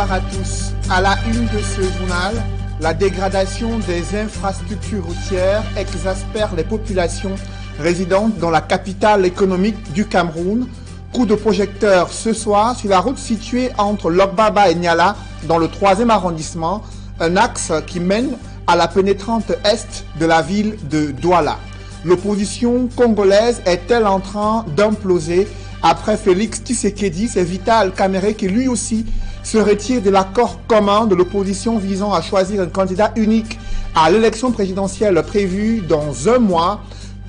Bonsoir à tous. À la une de ce journal, la dégradation des infrastructures routières exaspère les populations résidentes dans la capitale économique du Cameroun. Coup de projecteur ce soir sur la route située entre Lokbaba et Niala dans le 3e arrondissement, un axe qui mène à la pénétrante est de la ville de Douala. L'opposition congolaise est-elle en train d'imploser? Après Félix Tshisekedi, c'est Vital Kamerhe qui lui aussi se retire de l'accord commun de l'opposition visant à choisir un candidat unique à l'élection présidentielle prévue dans un mois.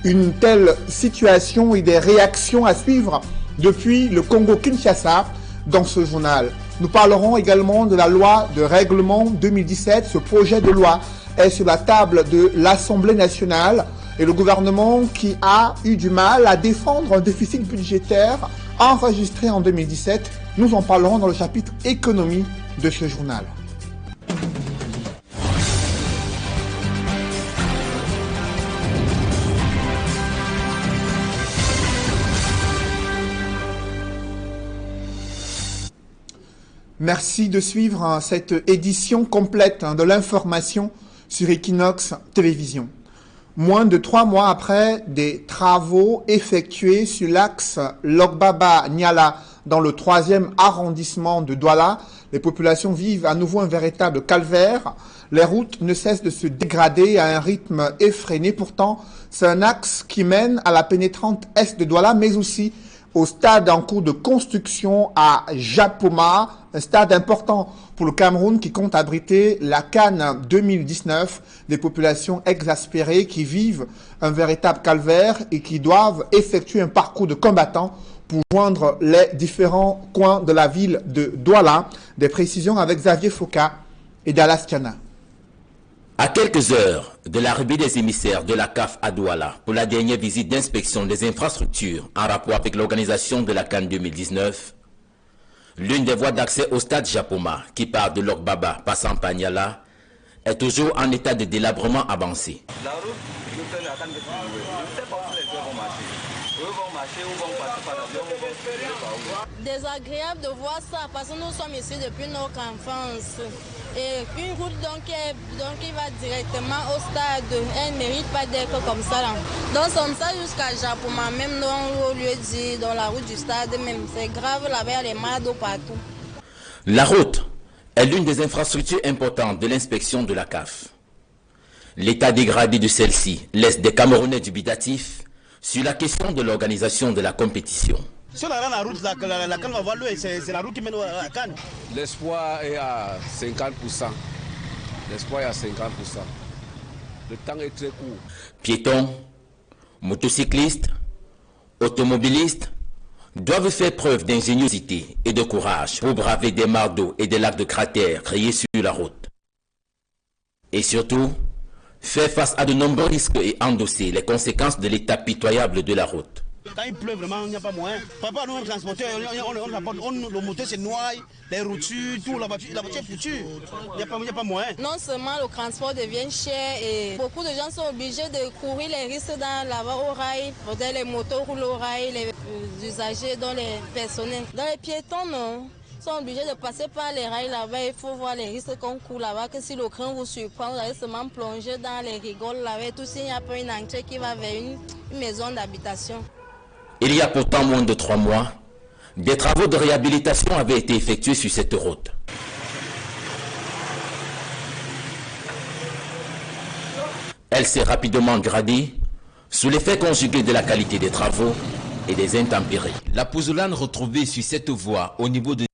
Une telle situation et des réactions à suivre depuis le Congo-Kinshasa dans ce journal. Nous parlerons également de la loi de règlement 2017. Ce projet de loi est sur la table de l'Assemblée nationale et le gouvernement qui a eu du mal à défendre un déficit budgétaire enregistré en 2017. Nous en parlerons dans le chapitre économie de ce journal. Merci de suivre cette édition complète de l'information sur Equinox Télévision. Moins de 3 mois après des travaux effectués sur l'axe Lokbaba-Niala dans le 3e arrondissement de Douala, les populations vivent à nouveau un véritable calvaire. Les routes ne cessent de se dégrader à un rythme effréné. Pourtant, c'est un axe qui mène à la pénétrante est de Douala, mais aussi au stade en cours de construction à Japoma, un stade important pour le Cameroun qui compte abriter la CAN 2019, des populations exaspérées qui vivent un véritable calvaire et qui doivent effectuer un parcours de combattants pour joindre les différents coins de la ville de Douala. Des précisions avec Xavier Foka et Dallas Tiana. À quelques heures de l'arrivée des émissaires de la CAF à Douala pour la dernière visite d'inspection des infrastructures en rapport avec l'organisation de la CAN 2019, l'une des voies d'accès au stade Japoma, qui part de Lokbaba passant par Niala, est toujours en état de délabrement avancé. La route, désagréable de voir ça parce que nous sommes ici depuis notre enfance. Et une route qui va directement au stade, elle ne mérite pas d'être comme ça. Là. Donc comme ça jusqu'à Japoma, même dans au lieu dit, dans la route du stade, même c'est grave là-bas, il y a les mardeaux partout. La route est l'une des infrastructures importantes de l'inspection de la CAF. L'état dégradé de celle-ci laisse des Camerounais dubitatifs sur la question de l'organisation de la compétition. Si on regarde la route, la canne va voir l'eau et c'est la route qui mène à la canne. L'espoir est à 50%. L'espoir est à 50%. Le temps est très court. Piétons, motocyclistes, automobilistes doivent faire preuve d'ingéniosité et de courage pour braver des mares d'eau et des lacs de cratères créés sur la route. Et surtout, faire face à de nombreux risques et endosser les conséquences de l'état pitoyable de la route. Quand il pleut vraiment, il n'y a pas moyen. Papa, nous, on transporte, le moteur se noie, les routures, tout, la voiture est foutue. Il n'y a pas moyen. Non seulement le transport devient cher et beaucoup de gens sont obligés de courir les risques là-bas au rail. Peut-être les motos roulent au rail, les usagers, dans les personnels. Dans les piétons, non. Sont obligés de passer par les rails là-bas. Il faut voir les risques qu'on court là-bas. Que si le train vous surprend, vous allez seulement plonger dans les rigoles là-bas. Tout s'il n'y a pas une entrée qui va vers une maison d'habitation. Il y a pourtant moins de 3 mois, des travaux de réhabilitation avaient été effectués sur cette route. Elle s'est rapidement gradée sous l'effet conjugué de la qualité des travaux et des intempéries. La pouzzolane retrouvée sur cette voie au niveau de...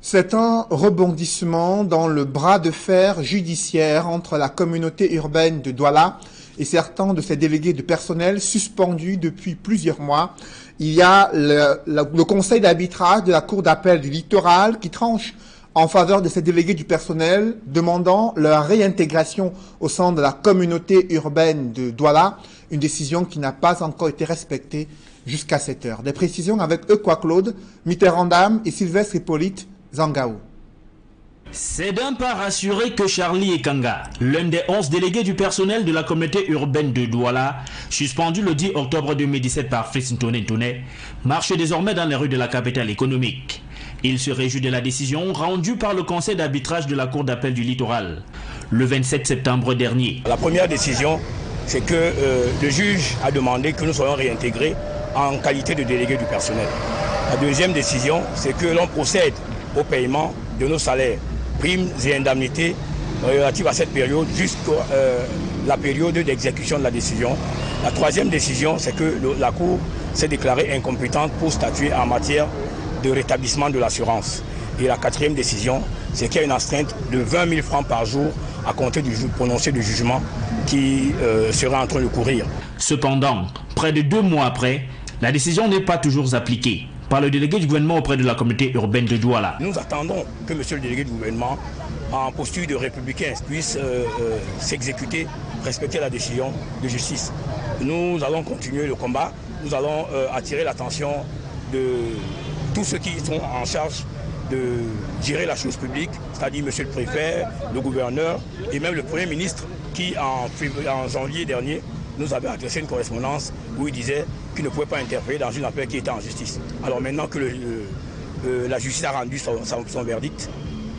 C'est un rebondissement dans le bras de fer judiciaire entre la communauté urbaine de Douala et certains de ses délégués de personnel suspendus depuis plusieurs mois. Il y a le conseil d'arbitrage de la Cour d'appel du littoral qui tranche en faveur de ces délégués du personnel, demandant leur réintégration au sein de la communauté urbaine de Douala, une décision qui n'a pas encore été respectée jusqu'à cette heure. Des précisions avec Eukwa Claude, Mitterrandam et Sylvestre Hippolyte Zangao. C'est d'un pas rassuré que Charlie Ekanga, l'un des 11 délégués du personnel de la communauté urbaine de Douala, suspendu le 10 octobre 2017 par Fritz Ntone, marche désormais dans les rues de la capitale économique. Il se réjouit de la décision rendue par le conseil d'arbitrage de la Cour d'appel du littoral le 27 septembre dernier. La première décision, c'est que le juge a demandé que nous soyons réintégrés en qualité de délégué du personnel. La deuxième décision, c'est que l'on procède au paiement de nos salaires, primes et indemnités relatives à cette période jusqu'à la période d'exécution de la décision. La troisième décision, c'est que la Cour s'est déclarée incompétente pour statuer en matière de rétablissement de l'assurance. Et la quatrième décision, c'est qu'il y a une astreinte de 20 000 francs par jour à compter du prononcé du jugement qui sera en train de courir. Cependant, près de 2 mois après, la décision n'est pas toujours appliquée par le délégué du gouvernement auprès de la communauté urbaine de Douala. Nous attendons que monsieur le délégué du gouvernement, en posture de républicain, puisse s'exécuter, respecter la décision de justice. Nous allons continuer le combat, nous allons attirer l'attention de tous ceux qui sont en charge de gérer la chose publique, c'est-à-dire monsieur le préfet, le gouverneur et même le Premier ministre qui, en janvier dernier, nous avait adressé une correspondance où il disait qu'il ne pouvait pas interférer dans une affaire qui était en justice. Alors maintenant que la justice a rendu son verdict,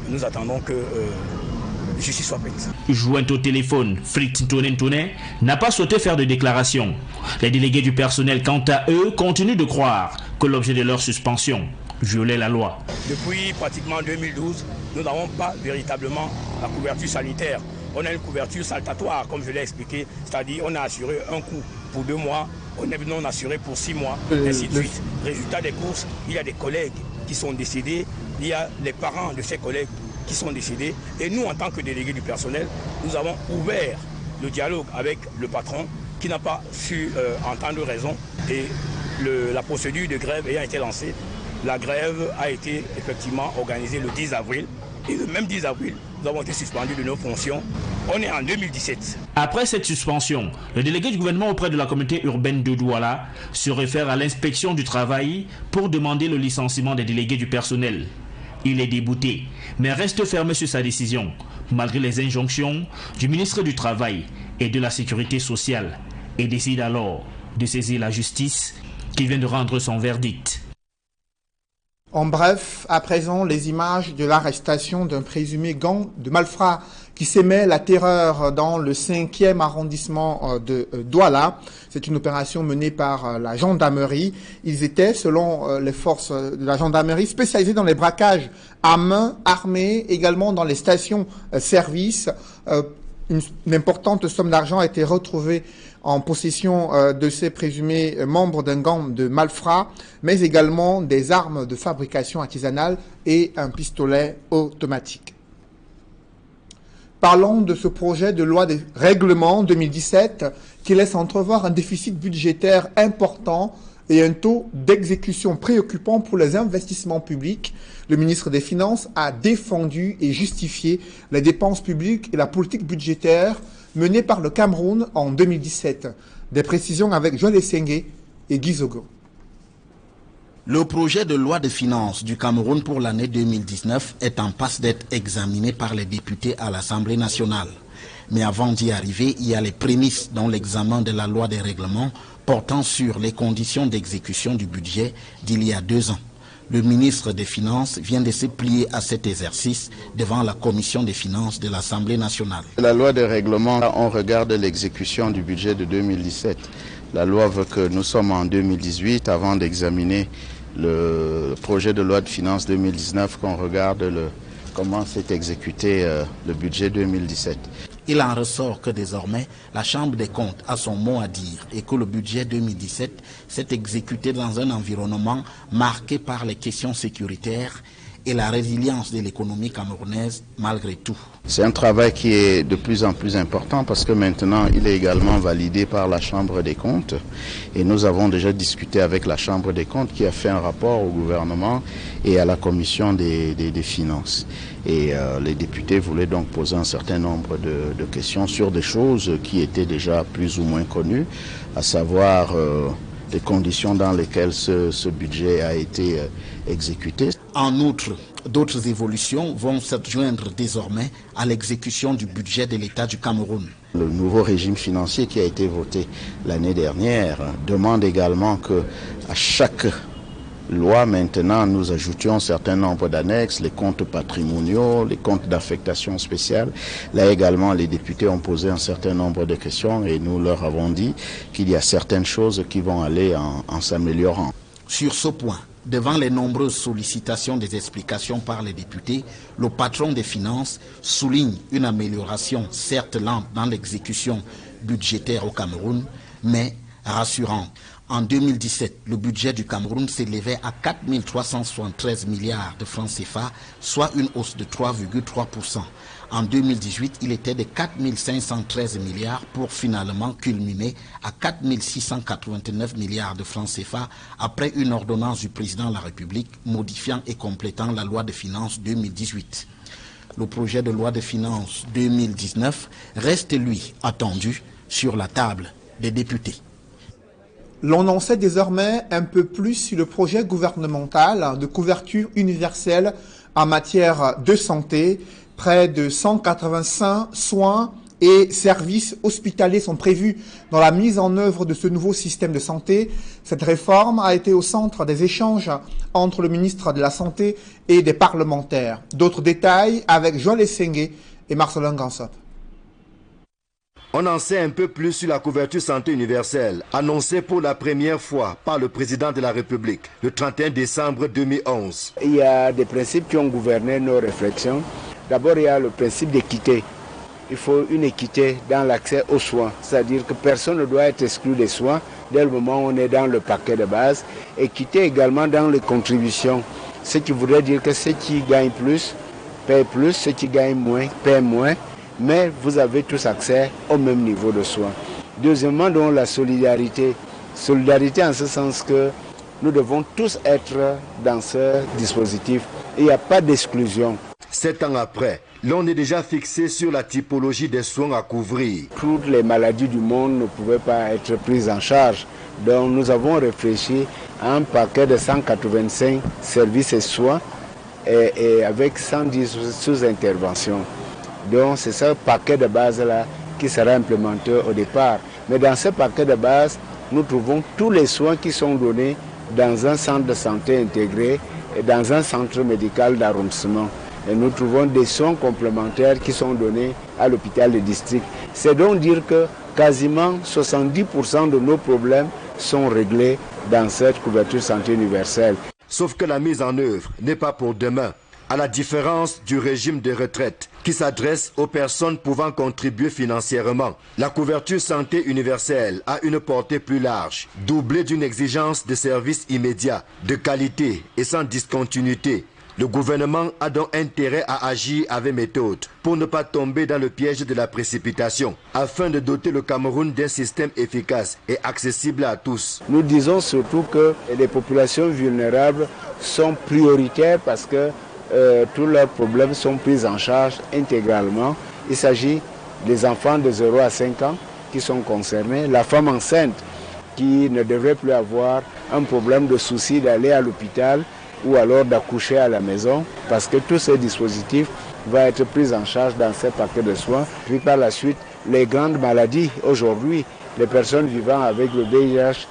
nous attendons que la justice soit faite. Joint au téléphone, Fritz Ntone n'a pas souhaité faire de déclaration. Les délégués du personnel, quant à eux, continuent de croire que l'objet de leur suspension violait la loi. Depuis pratiquement 2012, nous n'avons pas véritablement la couverture sanitaire. On a une couverture saltatoire, comme je l'ai expliqué, c'est-à-dire on a assuré un coup pour 2 mois, on est non assuré pour 6 mois, ainsi de suite. Résultat des courses, il y a des collègues qui sont décédés, il y a les parents de ces collègues qui sont décédés. Et nous, en tant que délégués du personnel, nous avons ouvert le dialogue avec le patron qui n'a pas su entendre raison. Et la procédure de grève ayant été lancée, la grève a été effectivement organisée le 10 avril. Et le même 10 avril, nous avons été suspendus de nos fonctions. On est en 2017. Après cette suspension, le délégué du gouvernement auprès de la communauté urbaine de Douala se réfère à l'inspection du travail pour demander le licenciement des délégués du personnel. Il est débouté, mais reste fermé sur sa décision, malgré les injonctions du ministre du Travail et de la Sécurité sociale, et décide alors de saisir la justice qui vient de rendre son verdict. En bref, à présent, les images de l'arrestation d'un présumé gang de malfrats qui s'émet la terreur dans le 5e arrondissement de Douala. C'est une opération menée par la gendarmerie. Ils étaient, selon les forces de la gendarmerie, spécialisés dans les braquages à main, armés, également dans les stations-service. Une importante somme d'argent a été retrouvée en possession de ces présumés membres d'un gang de malfrats, mais également des armes de fabrication artisanale et un pistolet automatique. Parlons de ce projet de loi de règlement 2017 qui laisse entrevoir un déficit budgétaire important et un taux d'exécution préoccupant pour les investissements publics. Le ministre des Finances a défendu et justifié les dépenses publiques et la politique budgétaire menée par le Cameroun en 2017. Des précisions avec Joël Essengue et Guy Zogo. Le projet de loi de finances du Cameroun pour l'année 2019 est en passe d'être examiné par les députés à l'Assemblée nationale. Mais avant d'y arriver, il y a les prémices dans l'examen de la loi des règlements portant sur les conditions d'exécution du budget d'il y a 2 ans. Le ministre des Finances vient de se plier à cet exercice devant la commission des finances de l'Assemblée nationale. La loi des règlements, on regarde l'exécution du budget de 2017. La loi veut que nous sommes en 2018 avant d'examiner le projet de loi de finances 2019, qu'on regarde comment s'est exécuté le budget 2017. Il en ressort que désormais, la Chambre des comptes a son mot à dire et que le budget 2017 s'est exécuté dans un environnement marqué par les questions sécuritaires et la résilience de l'économie camerounaise malgré tout. C'est un travail qui est de plus en plus important parce que maintenant il est également validé par la Chambre des comptes et nous avons déjà discuté avec la Chambre des comptes qui a fait un rapport au gouvernement et à la commission des finances. Et les députés voulaient donc poser un certain nombre de questions sur des choses qui étaient déjà plus ou moins connues, à savoir les conditions dans lesquelles ce budget a été exécuté. En outre, d'autres évolutions vont s'adjoindre désormais à l'exécution du budget de l'État du Cameroun. Le nouveau régime financier qui a été voté l'année dernière demande également qu'à chaque loi, maintenant, nous ajoutions un certain nombre d'annexes, les comptes patrimoniaux, les comptes d'affectation spéciale. Là également, les députés ont posé un certain nombre de questions et nous leur avons dit qu'il y a certaines choses qui vont aller en s'améliorant. Sur ce point, devant les nombreuses sollicitations des explications par les députés, le patron des finances souligne une amélioration certes lente dans l'exécution budgétaire au Cameroun, mais rassurante. En 2017, le budget du Cameroun s'élevait à 4 373 milliards de francs CFA, soit une hausse de 3,3%. En 2018, il était de 4 513 milliards pour finalement culminer à 4 689 milliards de francs CFA après une ordonnance du président de la République modifiant et complétant la loi de finances 2018. Le projet de loi de finances 2019 reste, lui, attendu sur la table des députés. L'on en sait désormais un peu plus sur le projet gouvernemental de couverture universelle en matière de santé. Près de 185 soins et services hospitaliers sont prévus dans la mise en œuvre de ce nouveau système de santé. Cette réforme a été au centre des échanges entre le ministre de la Santé et des parlementaires. D'autres détails avec Joël Essengue et Marcelin Gansop. On en sait un peu plus sur la couverture santé universelle, annoncée pour la première fois par le président de la République le 31 décembre 2011. Il y a des principes qui ont gouverné nos réflexions. D'abord, il y a le principe d'équité. Il faut une équité dans l'accès aux soins, c'est-à-dire que personne ne doit être exclu des soins dès le moment où on est dans le paquet de base. Équité également dans les contributions, ce qui voudrait dire que ceux qui gagnent plus paient plus, ceux qui gagnent moins paient moins. Mais vous avez tous accès au même niveau de soins. Deuxièmement, donc la solidarité. Solidarité en ce sens que nous devons tous être dans ce dispositif. Il n'y a pas d'exclusion. 7 ans après, l'on est déjà fixé sur la typologie des soins à couvrir. Toutes les maladies du monde ne pouvaient pas être prises en charge. Donc nous avons réfléchi à un paquet de 185 services et soins et avec 110 sous-interventions. Donc c'est ce paquet de base-là qui sera implémenté au départ. Mais dans ce paquet de base, nous trouvons tous les soins qui sont donnés dans un centre de santé intégré et dans un centre médical d'arrondissement. Et nous trouvons des soins complémentaires qui sont donnés à l'hôpital de district. C'est donc dire que quasiment 70% de nos problèmes sont réglés dans cette couverture santé universelle. Sauf que la mise en œuvre n'est pas pour demain. À la différence du régime de retraite qui s'adresse aux personnes pouvant contribuer financièrement, la couverture santé universelle a une portée plus large, doublée d'une exigence de services immédiats, de qualité et sans discontinuité. Le gouvernement a donc intérêt à agir avec méthode pour ne pas tomber dans le piège de la précipitation, afin de doter le Cameroun d'un système efficace et accessible à tous. Nous disons surtout que les populations vulnérables sont prioritaires parce que tous leurs problèmes sont pris en charge intégralement. Il s'agit des enfants de 0 à 5 ans qui sont concernés, la femme enceinte qui ne devrait plus avoir un problème de souci d'aller à l'hôpital ou alors d'accoucher à la maison, parce que tous ces dispositifs vont être pris en charge dans ces paquets de soins. Puis par la suite, les grandes maladies aujourd'hui, les personnes vivant avec le VIH,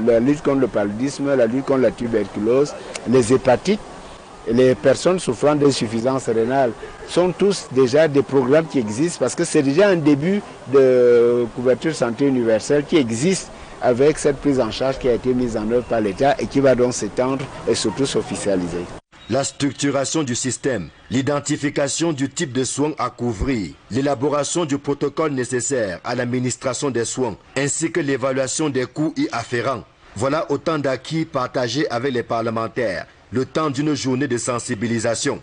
la lutte contre le paludisme, la lutte contre la tuberculose, les hépatites, les personnes souffrant d'insuffisance rénale sont tous déjà des programmes qui existent parce que c'est déjà un début de couverture santé universelle qui existe avec cette prise en charge qui a été mise en œuvre par l'État et qui va donc s'étendre et surtout s'officialiser. La structuration du système, l'identification du type de soins à couvrir, l'élaboration du protocole nécessaire à l'administration des soins, ainsi que l'évaluation des coûts y afférents. Voilà autant d'acquis partagés avec les parlementaires, le temps d'une journée de sensibilisation.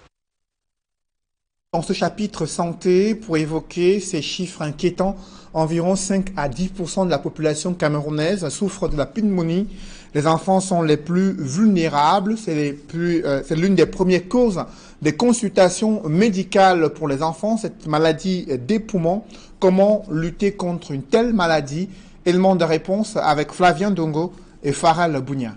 Dans ce chapitre santé, pour évoquer ces chiffres inquiétants, environ 5 à 10% de la population camerounaise souffre de la pneumonie. Les enfants sont les plus vulnérables. C'est l'une des premières causes des consultations médicales pour les enfants, cette maladie des poumons. Comment lutter contre une telle maladie? Élément de réponse avec Flavien Dongo et Faral Bounia.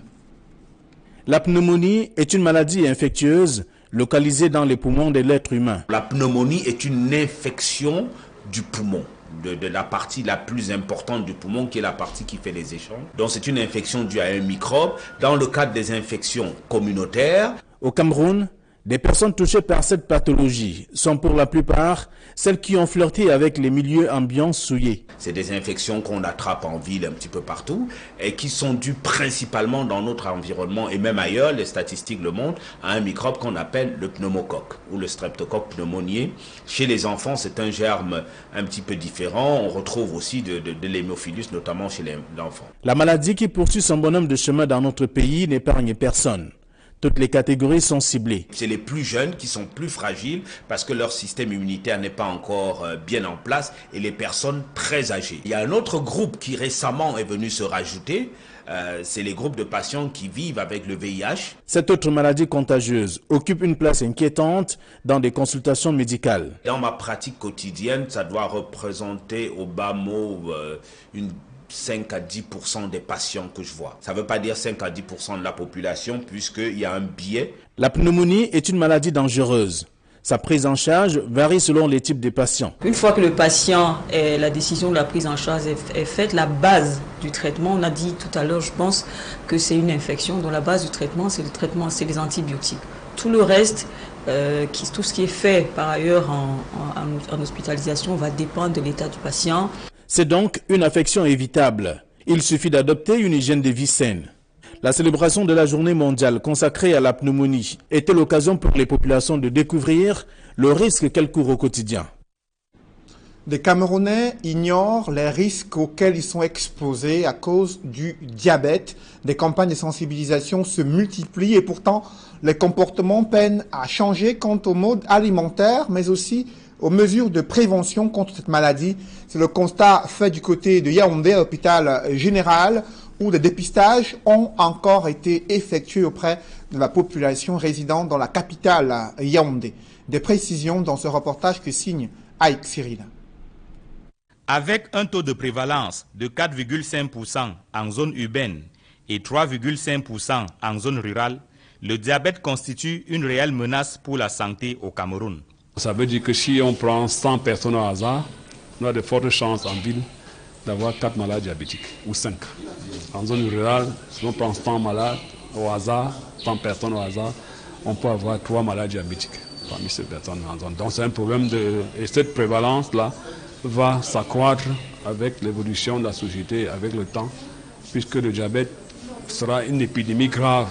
La pneumonie est une maladie infectieuse localisée dans les poumons de l'être humain. La pneumonie est une infection du poumon. de la partie la plus importante du poumon, qui est la partie qui fait les échanges. Donc c'est une infection due à un microbe. Dans le cadre des infections communautaires, au Cameroun, des personnes touchées par cette pathologie sont pour la plupart celles qui ont flirté avec les milieux ambiants souillés. C'est des infections qu'on attrape en ville un petit peu partout et qui sont dues principalement dans notre environnement et même ailleurs, les statistiques le montrent, à un microbe qu'on appelle le pneumocoque ou le streptocoque pneumoniae. Chez les enfants, c'est un germe un petit peu différent. On retrouve aussi de l'hémophilus, notamment chez l'enfant. La maladie qui poursuit son bonhomme de chemin dans notre pays n'épargne personne. Toutes les catégories sont ciblées. C'est les plus jeunes qui sont plus fragiles parce que leur système immunitaire n'est pas encore bien en place, et les personnes très âgées. Il y a un autre groupe qui récemment est venu se rajouter, c'est les groupes de patients qui vivent avec le VIH. Cette autre maladie contagieuse occupe une place inquiétante dans des consultations médicales. Dans ma pratique quotidienne, ça doit représenter au bas mot une 5 à 10% des patients que je vois. Ça ne veut pas dire 5 à 10% de la population, puisqu'il y a un biais. La pneumonie est une maladie dangereuse. Sa prise en charge varie selon les types de patients. Une fois que le patient, la décision de la prise en charge est faite, la base du traitement, on a dit tout à l'heure, je pense que c'est une infection, dont la base du traitement, c'est les antibiotiques. Tout le reste, tout ce qui est fait par ailleurs en hospitalisation va dépendre de l'état du patient. C'est donc une affection évitable. Il suffit d'adopter une hygiène de vie saine. La célébration de la journée mondiale consacrée à la pneumonie était l'occasion pour les populations de découvrir le risque qu'elles courent au quotidien. Des Camerounais ignorent les risques auxquels ils sont exposés à cause du diabète. Des campagnes de sensibilisation se multiplient et pourtant les comportements peinent à changer quant au mode alimentaire, mais aussi aux mesures de prévention contre cette maladie. C'est le constat fait du côté de Yaoundé, à l'hôpital général, où des dépistages ont encore été effectués auprès de la population résidant dans la capitale Yaoundé. Des précisions dans ce reportage que signe Aïk Cyril. Avec un taux de prévalence de 4,5% en zone urbaine et 3,5% en zone rurale, le diabète constitue une réelle menace pour la santé au Cameroun. Ça veut dire que si on prend 100 personnes au hasard, on a de fortes chances en ville d'avoir 4 malades diabétiques, ou 5. En zone rurale, si on prend 100 malades au hasard, 100 personnes au hasard, on peut avoir 3 malades diabétiques parmi ces personnes en zone. Donc c'est un problème et cette prévalence-là va s'accroître avec l'évolution de la société, avec le temps, puisque le diabète sera une épidémie grave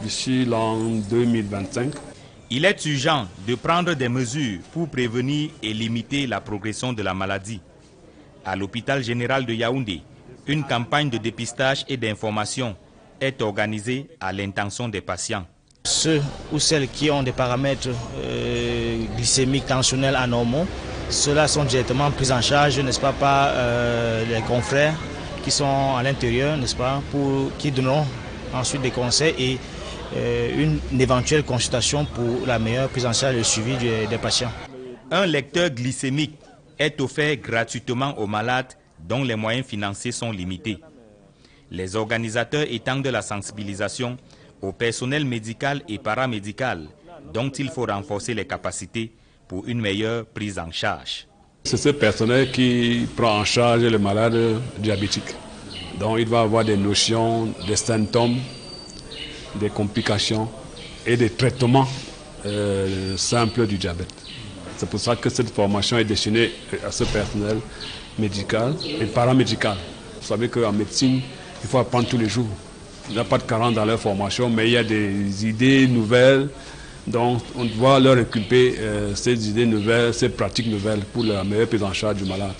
d'ici l'an 2025. Il est urgent de prendre des mesures pour prévenir et limiter la progression de la maladie. À l'hôpital général de Yaoundé, une campagne de dépistage et d'information est organisée à l'intention des patients. Ceux ou celles qui ont des paramètres glycémiques tensionnels anormaux, ceux-là sont directement pris en charge, n'est-ce pas, par les confrères qui sont à l'intérieur, n'est-ce pas, qui donneront ensuite des conseils et une éventuelle consultation pour la meilleure prise en charge et le suivi des patients. Un lecteur glycémique est offert gratuitement aux malades dont les moyens financiers sont limités. Les organisateurs étendent la sensibilisation au personnel médical et paramédical dont il faut renforcer les capacités pour une meilleure prise en charge. C'est ce personnel qui prend en charge les malades diabétiques. Donc il va avoir des notions, des symptômes, des complications et des traitements simples du diabète. C'est pour ça que cette formation est destinée à ce personnel médical et paramédical. Vous savez qu'en médecine, il faut apprendre tous les jours. Il n'y a pas de carence dans leur formation, mais il y a des idées nouvelles. Donc on doit leur inculper ces idées nouvelles, ces pratiques nouvelles pour la meilleure prise en charge du malade.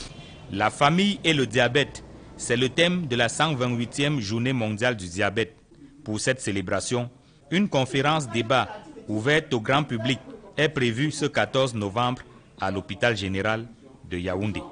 La famille et le diabète, c'est le thème de la 128e journée mondiale du diabète. Pour cette célébration, une conférence débat ouverte au grand public est prévue ce 14 novembre à l'hôpital général de Yaoundé.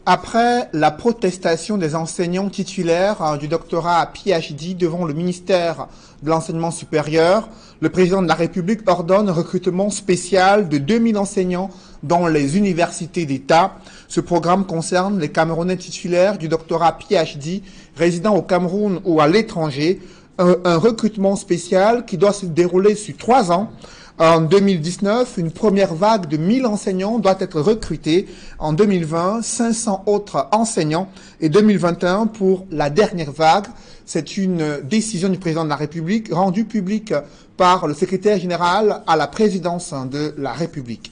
Après la protestation des enseignants titulaires du doctorat PhD devant le ministère de l'Enseignement supérieur, le président de la République ordonne un recrutement spécial de 2000 enseignants dans les universités d'État. Ce programme concerne les Camerounais titulaires du doctorat PhD résidant au Cameroun ou à l'étranger. Un recrutement spécial qui doit se dérouler sur 3 ans En 2019, une première vague de 1000 enseignants doit être recrutée. En 2020, 500 autres enseignants et 2021 pour la dernière vague. C'est une décision du président de la République rendue publique par le secrétaire général à la présidence de la République.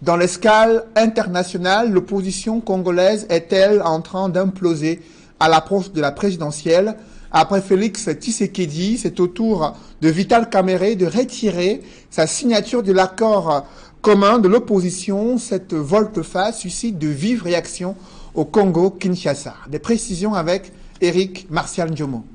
Dans l'escale internationale, l'opposition congolaise est-elle en train d'imploser à l'approche de la présidentielle? Après Félix Tshisekedi, c'est au tour de Vital Kamerhe de retirer sa signature de l'accord commun de l'opposition. Cette volte-face suscite de vives réactions au Congo-Kinshasa. Des précisions avec Eric Martial Ndiomo.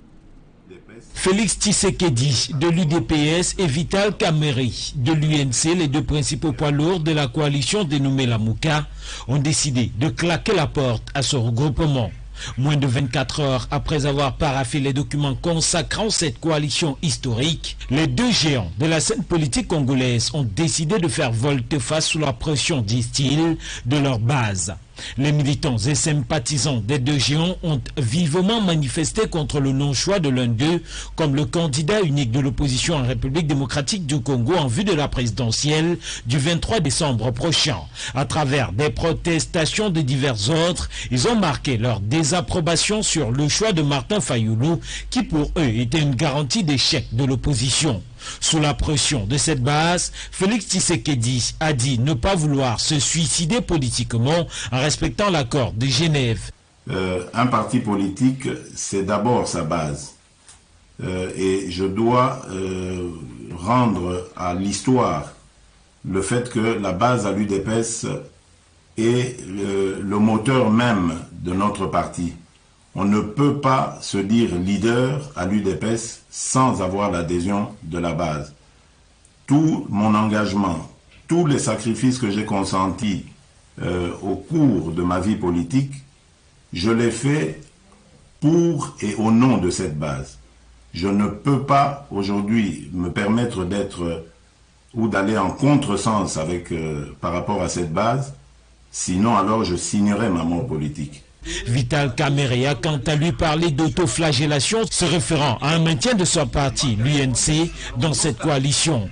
Félix Tshisekedi de l'UDPS et Vital Kamerhe de l'UNC, les deux principaux poids lourds de la coalition dénommée la Mouka, ont décidé de claquer la porte à ce regroupement. Moins de 24 heures après avoir paraphé les documents consacrant cette coalition historique, les deux géants de la scène politique congolaise ont décidé de faire volte-face sous la pression, disent-ils, de leur base. Les militants et sympathisants des deux géants ont vivement manifesté contre le non-choix de l'un d'eux comme le candidat unique de l'opposition en République démocratique du Congo en vue de la présidentielle du 23 décembre prochain. À travers des protestations de divers ordres, ils ont marqué leur désapprobation sur le choix de Martin Fayulu qui pour eux était une garantie d'échec de l'opposition. Sous la pression de cette base, Félix Tshisekedi a dit ne pas vouloir se suicider politiquement en respectant l'accord de Genève. Un parti politique, c'est d'abord sa base. Et je dois rendre à l'histoire le fait que la base à l'UDPS est le moteur même de notre parti. On ne peut pas se dire leader à l'UDPS sans avoir l'adhésion de la base. Tout mon engagement, tous les sacrifices que j'ai consentis au cours de ma vie politique, je les fais pour et au nom de cette base. Je ne peux pas aujourd'hui me permettre d'être ou d'aller en contresens avec, par rapport à cette base, sinon alors je signerai ma mort politique. Vital Kamerhe a quant à lui parlé d'autoflagellation se référant à un maintien de son parti, l'UNC, dans cette coalition.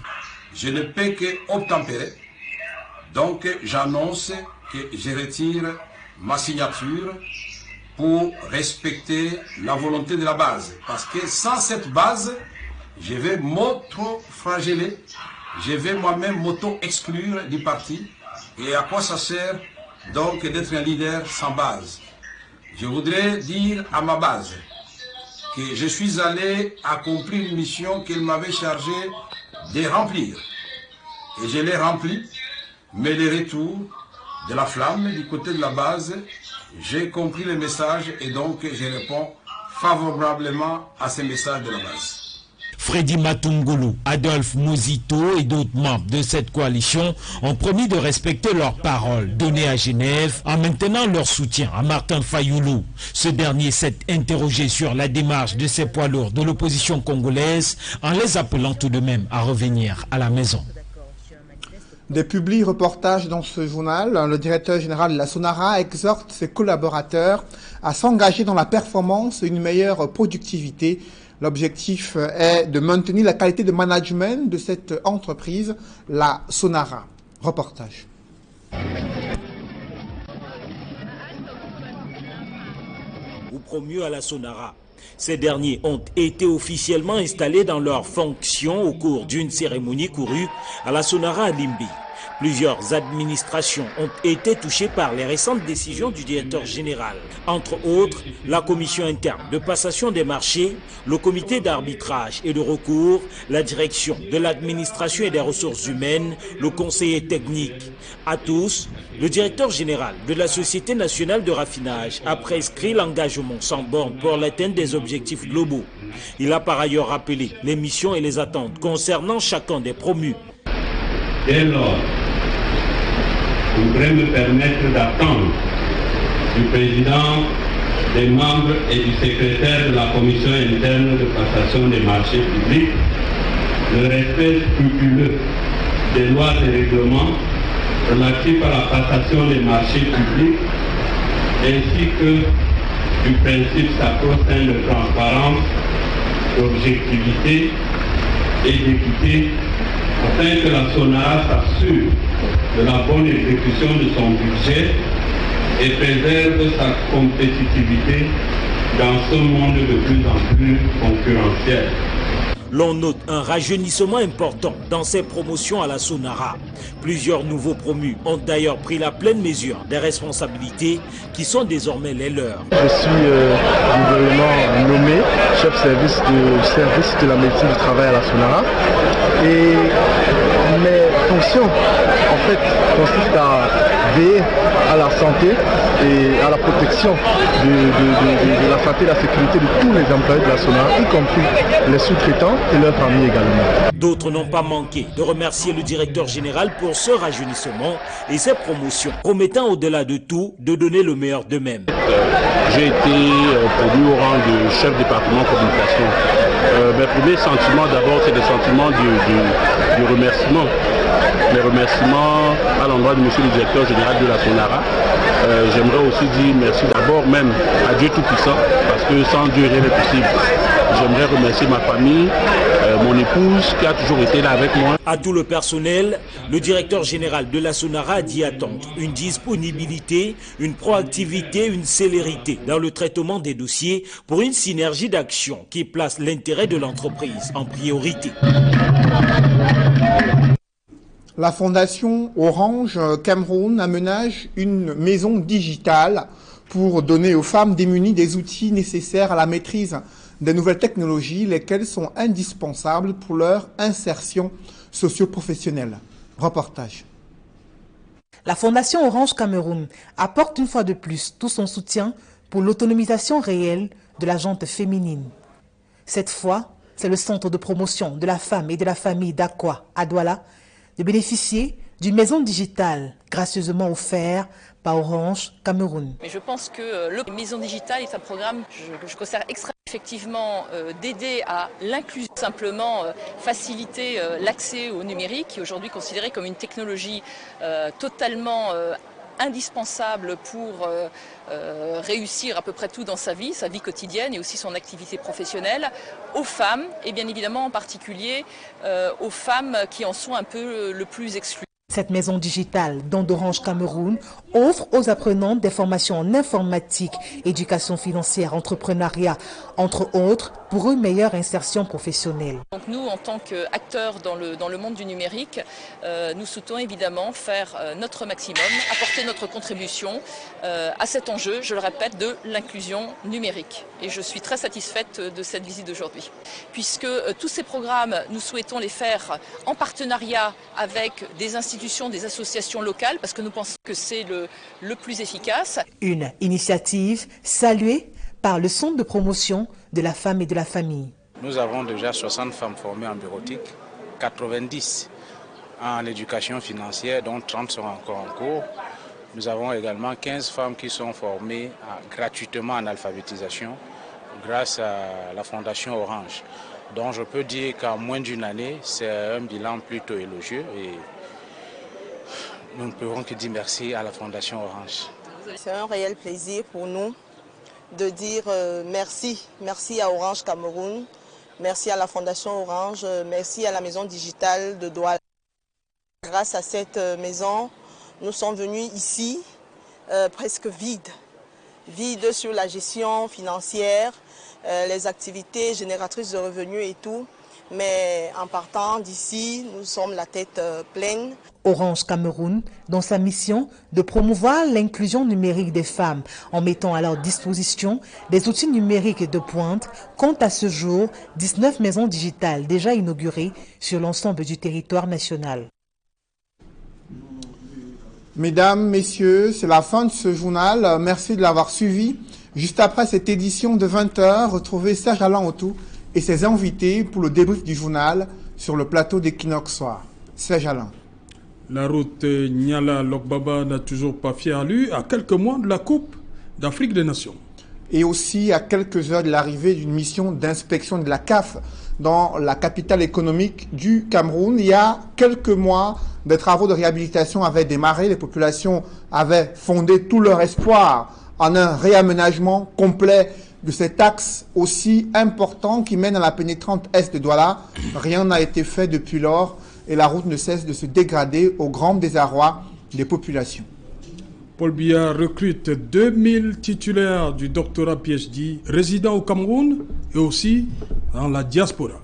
Je ne peux qu'obtempérer, donc j'annonce que je retire ma signature pour respecter la volonté de la base. Parce que sans cette base, je vais m'auto-flageller, je vais moi-même m'auto-exclure du parti. Et à quoi ça sert donc d'être un leader sans base? Je voudrais dire à ma base que je suis allé accomplir une mission qu'elle m'avait chargée de remplir. Et je l'ai remplie, mais le retour de la flamme du côté de la base, j'ai compris le message et donc je réponds favorablement à ce message de la base. Freddy Matungulu, Adolphe Muzito et d'autres membres de cette coalition ont promis de respecter leurs paroles données à Genève en maintenant leur soutien à Martin Fayulu. Ce dernier s'est interrogé sur la démarche de ces poids lourds de l'opposition congolaise en les appelant tout de même à revenir à la maison. Des publi-reportages dans ce journal, le directeur général de la Sonara exhorte ses collaborateurs à s'engager dans la performance et une meilleure productivité. L'objectif est de maintenir la qualité de management de cette entreprise, la Sonara. Reportage. Ou promu à la Sonara. Ces derniers ont été officiellement installés dans leurs fonctions au cours d'une cérémonie courue à la Sonara à Limbi. Plusieurs administrations ont été touchées par les récentes décisions du directeur général. Entre autres, la commission interne de passation des marchés, le comité d'arbitrage et de recours, la direction de l'administration et des ressources humaines, le conseiller technique. À tous, le directeur général de la Société nationale de raffinage a prescrit l'engagement sans borne pour l'atteinte des objectifs globaux. Il a par ailleurs rappelé les missions et les attentes concernant chacun des promus. Dès lors, vous pourrez me permettre d'attendre du président, des membres et du secrétaire de la commission interne de passation des marchés publics le respect scrupuleux des lois et règlements relatifs à la passation des marchés publics ainsi que du principe sacro-saint de transparence, d'objectivité et d'équité afin que la SONARA s'assure de la bonne exécution de son budget et préserve sa compétitivité dans ce monde de plus en plus concurrentiel. L'on note un rajeunissement important dans ces promotions à la SONARA. Plusieurs nouveaux promus ont d'ailleurs pris la pleine mesure des responsabilités qui sont désormais les leurs. Je suis nouvellement nommé chef service de la médecine du travail à la SONARA. Et mes fonctions, en fait, consistent à veiller à la santé et à la protection de la santé et de la sécurité de tous les employés de la SONARA, y compris les sous-traitants et leurs familles également. D'autres n'ont pas manqué de remercier le directeur général pour ce rajeunissement et ses promotions, promettant au-delà de tout de donner le meilleur d'eux-mêmes. J'ai été promu au rang de chef département communication. Mes premiers sentiments d'abord, c'est des sentiments du remerciement. Les remerciements à l'endroit de monsieur le directeur général de la SONARA. J'aimerais aussi dire merci d'abord même à Dieu Tout-Puissant, parce que sans Dieu rien n'est possible. J'aimerais remercier ma famille, mon épouse qui a toujours été là avec moi. À tout le personnel, le directeur général de la SONARA a dit attendre une disponibilité, une proactivité, une célérité dans le traitement des dossiers pour une synergie d'action qui place l'intérêt de l'entreprise en priorité. La fondation Orange Cameroun aménage une maison digitale pour donner aux femmes démunies des outils nécessaires à la maîtrise des nouvelles technologies, lesquelles sont indispensables pour leur insertion socio-professionnelle. Reportage. La Fondation Orange Cameroun apporte une fois de plus tout son soutien pour l'autonomisation réelle de la gente féminine. Cette fois, c'est le centre de promotion de la femme et de la famille d'Aqua à Douala de bénéficier d'une maison digitale gracieusement offerte par Orange Cameroun. Mais je pense que le Maison Digitale est un programme que je considère extrêmement effectivement d'aider à l'inclusion, simplement faciliter l'accès au numérique, qui est aujourd'hui considéré comme une technologie totalement indispensable pour réussir à peu près tout dans sa vie quotidienne et aussi son activité professionnelle, aux femmes et bien évidemment en particulier aux femmes qui en sont un peu le plus exclues. Cette maison digitale, don d'Orange Cameroun, offre aux apprenantes des formations en informatique, éducation financière, entrepreneuriat, entre autres, pour une meilleure insertion professionnelle. Donc nous, en tant qu'acteurs dans le monde du numérique, nous souhaitons évidemment faire notre maximum, apporter notre contribution à cet enjeu, je le répète, de l'inclusion numérique. Et je suis très satisfaite de cette visite d'aujourd'hui, puisque tous ces programmes, nous souhaitons les faire en partenariat avec des institutions, des associations locales, parce que nous pensons que c'est le plus efficace. Une initiative saluée par le Centre de promotion de la femme et de la famille. Nous avons déjà 60 femmes formées en bureautique, 90 en éducation financière, dont 30 sont encore en cours. Nous avons également 15 femmes qui sont formées gratuitement en alphabétisation grâce à la Fondation Orange. Donc je peux dire qu'en moins d'une année, c'est un bilan plutôt élogieux et nous ne pouvons que dire merci à la Fondation Orange. C'est un réel plaisir pour nous de dire merci. Merci à Orange Cameroun, merci à la Fondation Orange, merci à la Maison Digitale de Douala. Grâce à cette maison, nous sommes venus ici presque vides sur la gestion financière, les activités génératrices de revenus et tout. Mais en partant d'ici, nous sommes la tête pleine. Orange Cameroun, dans sa mission de promouvoir l'inclusion numérique des femmes en mettant à leur disposition des outils numériques de pointe, compte à ce jour 19 maisons digitales déjà inaugurées sur l'ensemble du territoire national. Mesdames, Messieurs, c'est la fin de ce journal. Merci de l'avoir suivi. Juste après cette édition de 20h, retrouvez Serge Alain Autou et ses invités pour le débrief du journal sur le plateau d'Equinox Soir. Serge Alain. La route Niala-Lokbaba n'a toujours pas fait allure à quelques mois de la Coupe d'Afrique des Nations. Et aussi à quelques heures de l'arrivée d'une mission d'inspection de la CAF dans la capitale économique du Cameroun. Il y a quelques mois, des travaux de réhabilitation avaient démarré. Les populations avaient fondé tout leur espoir en un réaménagement complet de cet axe aussi important qui mène à la pénétrante est de Douala. Rien n'a été fait depuis lors. et la route ne cesse de se dégrader au grand désarroi des populations. Paul Biya recrute 2000 titulaires du doctorat PhD résidant au Cameroun et aussi dans la diaspora.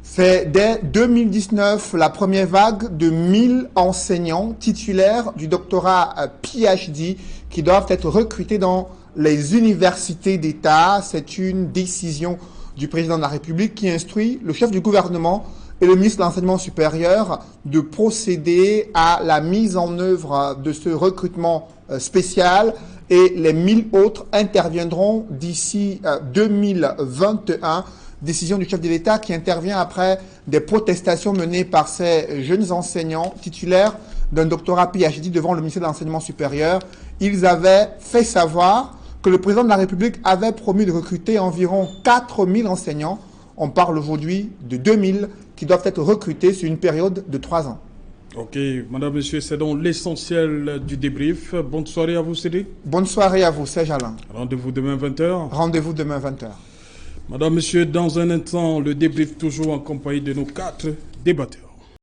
C'est dès 2019 la première vague de 1000 enseignants titulaires du doctorat PhD qui doivent être recrutés dans les universités d'État. C'est une décision du président de la République qui instruit le chef du gouvernement et le ministre de l'Enseignement supérieur de procéder à la mise en œuvre de ce recrutement spécial et les 1000 autres interviendront d'ici 2021. Décision du chef de l'État qui intervient après des protestations menées par ces jeunes enseignants titulaires d'un doctorat PhD devant le ministère de l'Enseignement supérieur. Ils avaient fait savoir que le président de la République avait promis de recruter environ 4000 enseignants. On parle aujourd'hui de 2000 qui doivent être recrutés sur une période de 3 ans. Ok, madame, monsieur, c'est donc l'essentiel du débrief. Bonne soirée à vous, Cédric. Bonne soirée à vous, Serge Alain. Rendez-vous demain 20h. Rendez-vous demain 20h. Madame, monsieur, dans un instant, le débrief toujours en compagnie de nos 4 débatteurs.